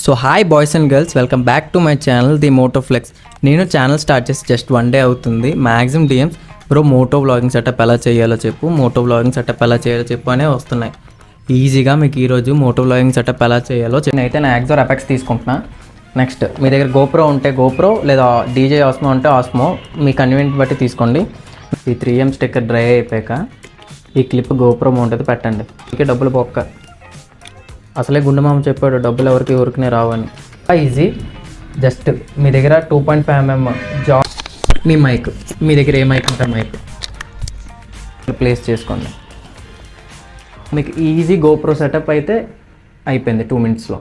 So hi boys and girls, welcome back to my channel the Moto Flex. నేను channel start చేసి just 1 day అవుతుంది. Maximum DMs bro Moto vlogging setup ఎలా చేయాలో చెప్పు, Moto vlogging setup ఎలా చేయాలో చెప్పు అనే వస్తున్నాయి. ఈజీగా మీకు ఈరోజు మోటో వ్లాగింగ్ సెటప్ ఎలా చేయాలో నేనైతే నా ఎగ్జార్ ఎఫెక్ట్స్ తీసుకుంటున్నా. నెక్స్ట్ మీ దగ్గర గోప్రో ఉంటే గోప్రో, లేదా డీజే ఆస్మో ఉంటే ఆస్మో, మీ కన్వీనియంట్ బట్టి తీసుకోండి. ఈ 3M స్టిక్కర్ డ్రై అయిపోయాక ఈ క్లిప్ గోప్రో మౌంట్ పెట్టండి. ఇక డబ్బులు బొక్క. అసలే గుండె మామ చెప్పాడు డబ్బులు ఎవరికి ఊరికనే రావని. ఈజీ. జస్ట్ మీ దగ్గర 2.5mm జాబ్, మీ మైక్, మీ దగ్గర ఏ మైక్ ఉంటే మైక్ ప్లేస్ చేసుకోండి. మీకు ఈజీ గోప్రో సెటప్ అయితే అయిపోయింది 2 minutesలో.